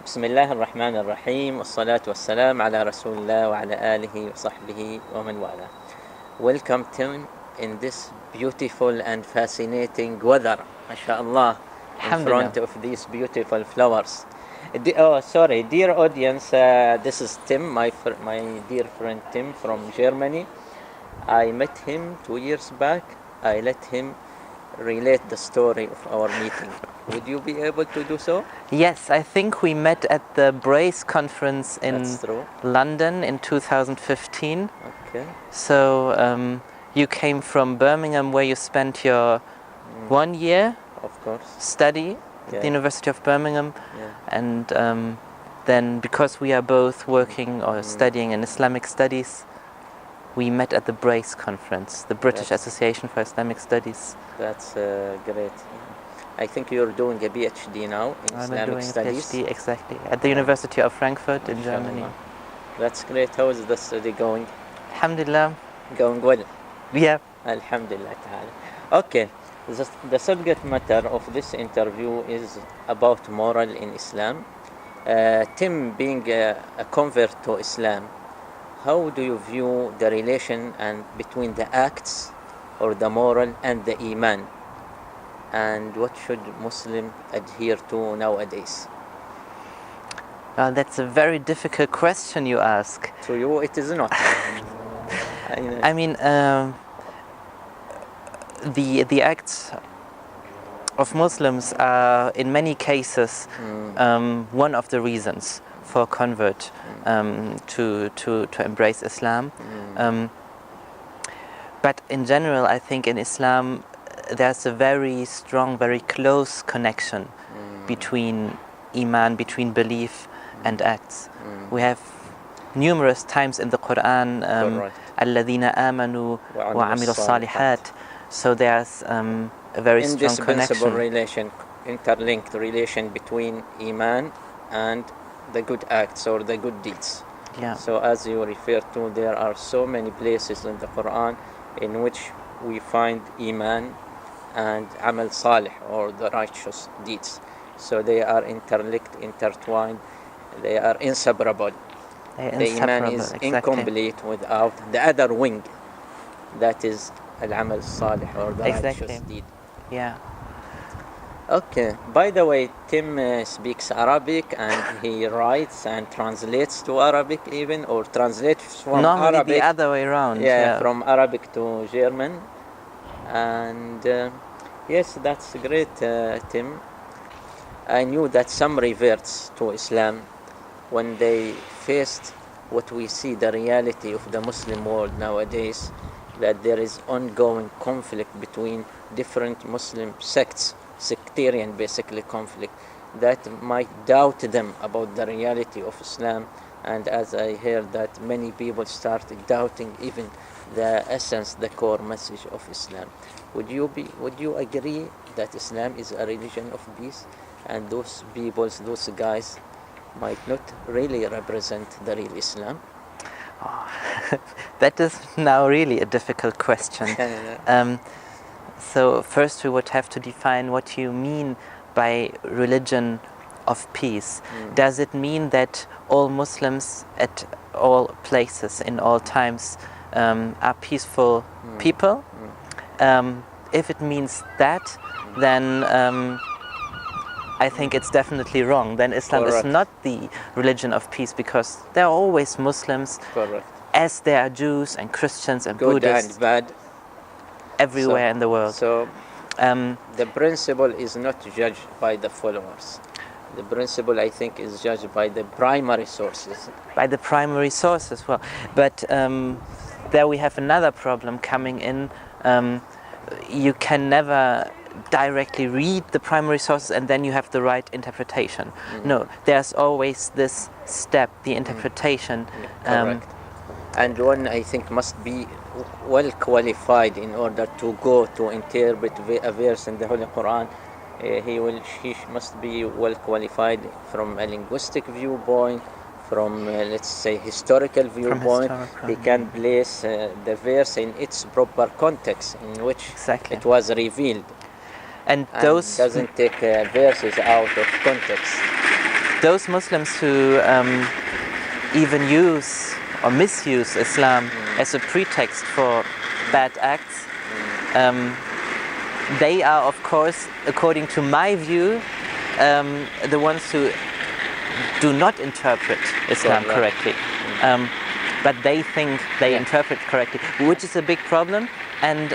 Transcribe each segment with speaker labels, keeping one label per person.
Speaker 1: بسم الله الرحمن الرحيم والصلاة والسلام على رسول الله وعلى آله وصحبه ومن والاه. Welcome Tim in this beautiful and fascinating weather, mashallah, in front of these beautiful flowers. Dear audience, this is Tim, my dear friend Tim from Germany. I met him 2 years back. I let him relate the story of our meeting. Would you be able to do so?
Speaker 2: Yes, I think we met at the Brace conference in London in 2015.
Speaker 1: Okay.
Speaker 2: So you came from Birmingham, where you spent your 1 year
Speaker 1: of course
Speaker 2: study at the University of Birmingham, and then because we are both working or studying in Islamic studies, we met at the Brace conference, the British Association for Islamic Studies.
Speaker 1: That's great. I think you're doing a PhD now in Islamic studies.
Speaker 2: I'm doing a PhD, exactly, at the University of Frankfurt in Germany.
Speaker 1: That's great. How is the study going?
Speaker 2: Alhamdulillah.
Speaker 1: Going well?
Speaker 2: Yeah.
Speaker 1: Alhamdulillah ta'ala. Okay. The subject matter of this interview is about moral in Islam. Tim, being a convert to Islam, how do you view the relation between the acts or the moral and the iman? And what should Muslim adhere to nowadays?
Speaker 2: That's a very difficult question you ask.
Speaker 1: To you, it is not.
Speaker 2: I mean, the acts of Muslims are in many cases one of the reasons for convert to embrace Islam. But in general, I think in Islam there's a very strong, very close connection between iman, between belief and acts. We have numerous times in the Quran, الَّذِينَ آمَنُوا وَعَمِلُوا الصَّالِحَاتِ. So there's a very strong connection.
Speaker 1: Relation, interlinked relation between iman and the good acts or the good deeds.
Speaker 2: Yeah.
Speaker 1: So as you refer to, there are so many places in the Quran in which we find iman and amal salih, or the righteous deeds. So they are interlinked, intertwined, they are inseparable. The iman is incomplete without the other wing, that is al-amal salih, or the righteous deed.
Speaker 2: Yeah.
Speaker 1: Okay. By the way, Tim speaks Arabic, and he writes and translates to Arabic even, or translates from
Speaker 2: normally
Speaker 1: Arabic.
Speaker 2: The other way around.
Speaker 1: Yeah, from Arabic to German. And yes, that's great, Tim. I knew that some reverts to Islam, when they faced what we see, the reality of the Muslim world nowadays, that there is ongoing conflict between different Muslim sects, sectarian basically conflict, that might doubt them about the reality of Islam. And as I heard that many people started doubting even the essence, the core message of Islam. Would you agree that Islam is a religion of peace, and those peoples, those guys, might not really represent the real Islam?
Speaker 2: That is now really a difficult question. So first we would have to define what you mean by religion of peace. Does it mean that all Muslims at all places in all times are peaceful people? If it means that, then I think it's definitely wrong. Then Islam is not the religion of peace, because there are always Muslims, as there are Jews and Christians and Buddhists,
Speaker 1: good and bad,
Speaker 2: everywhere in the world.
Speaker 1: So the principle is not judged by the followers. The principle, I think, is judged by the primary sources.
Speaker 2: By the primary sources, well. But there we have another problem coming in. You can never directly read the primary sources and then you have the right interpretation. No, there's always this step, the interpretation.
Speaker 1: Correct. And one, I think, must be well qualified in order to go to interpret a verse in the Holy Quran. He must be well qualified from a linguistic viewpoint, from let's say historical viewpoint. He can place the verse in its proper context in which it was revealed.
Speaker 2: And those
Speaker 1: doesn't take verses out of context.
Speaker 2: those Muslims who even use or misuse Islam as a pretext for bad acts, they are, of course, according to my view, the ones who do not interpret Islam correctly. But they think they interpret correctly, which is a big problem. And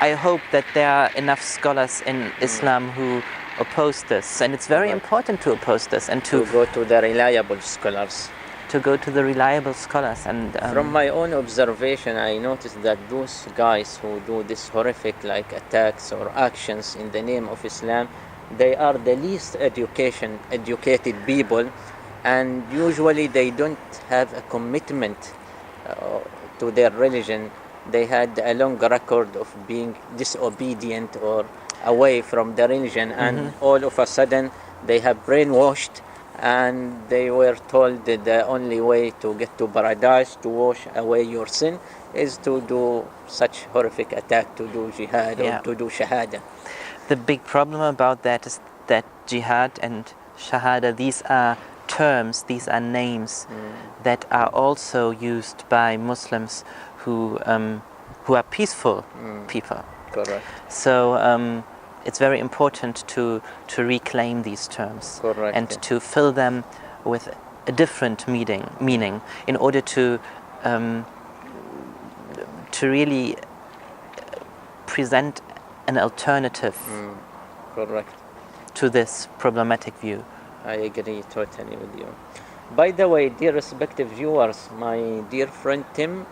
Speaker 2: I hope that there are enough scholars in Islam who oppose this. And it's very important to oppose this and to
Speaker 1: go to the reliable scholars.
Speaker 2: To go to the reliable scholars. And
Speaker 1: from my own observation, I noticed that those guys who do this horrific like attacks or actions in the name of Islam, they are the least educated people, and usually they don't have a commitment to their religion. They had a long record of being disobedient or away from the religion, and all of a sudden they have brainwashed, and they were told that the only way to get to paradise, to wash away your sin, is to do such horrific attack, to do jihad or to do shahada.
Speaker 2: The big problem about that is that jihad and shahada, these are terms, these are names that are also used by Muslims who are peaceful people.
Speaker 1: Correct.
Speaker 2: So it's very important to reclaim these terms.
Speaker 1: Correct.
Speaker 2: And to fill them with a different meaning in order to really present an alternative
Speaker 1: correct.
Speaker 2: to this problematic view.
Speaker 1: I agree totally with you. By the way, dear respective viewers, my dear friend Tim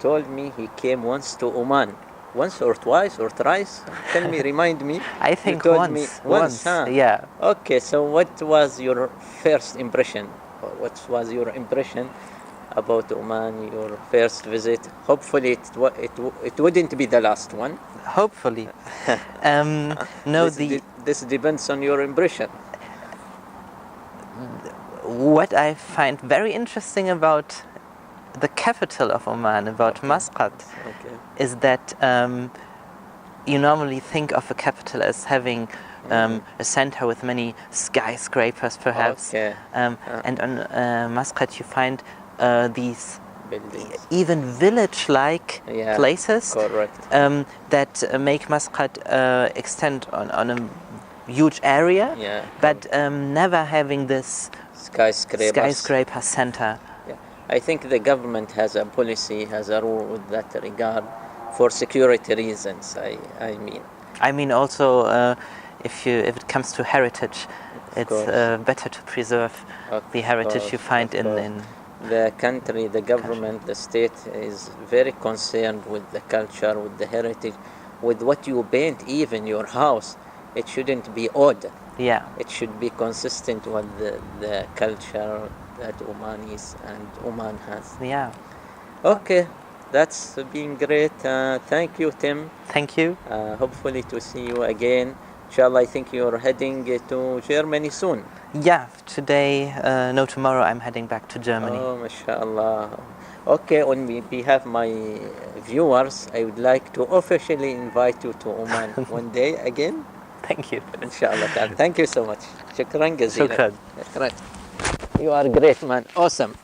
Speaker 1: told me he came once to Oman. Once or twice or thrice? Tell me, remind me.
Speaker 2: I think
Speaker 1: once. Huh?
Speaker 2: Yeah.
Speaker 1: Okay, so what was your first impression? What was your impression about Oman, your first visit? Hopefully it wouldn't be the last one.
Speaker 2: Hopefully. No,
Speaker 1: this depends on your impression.
Speaker 2: What I find very interesting about the capital of Oman, about Muscat, is that you normally think of a capital as having a center with many skyscrapers, perhaps. And on Muscat you find these
Speaker 1: buildings,
Speaker 2: even village-like places that make Muscat extend on a huge area, but never having this skyscraper center.
Speaker 1: I think the government has a policy, has a rule with that regard for security reasons. I mean
Speaker 2: also if it comes to heritage, it's better to preserve the heritage you find in
Speaker 1: the country. The government, the state is very concerned with the culture, with the heritage, with what you paint. Even your house, it shouldn't be odd. It should be consistent with the culture that Omanis and Oman has. Okay, that's been great. Thank you, Tim.
Speaker 2: Thank you.
Speaker 1: Hopefully to see you again. Inshallah, I think you're heading to Germany soon.
Speaker 2: Yeah, tomorrow I'm heading back to Germany.
Speaker 1: Oh, mashallah. Okay, on behalf of my viewers, I would like to officially invite you to Oman one day again.
Speaker 2: Thank you.
Speaker 1: Inshallah. Thank you so much. Shukran jazeelan.
Speaker 2: Shukran.
Speaker 1: You are great, man. Awesome.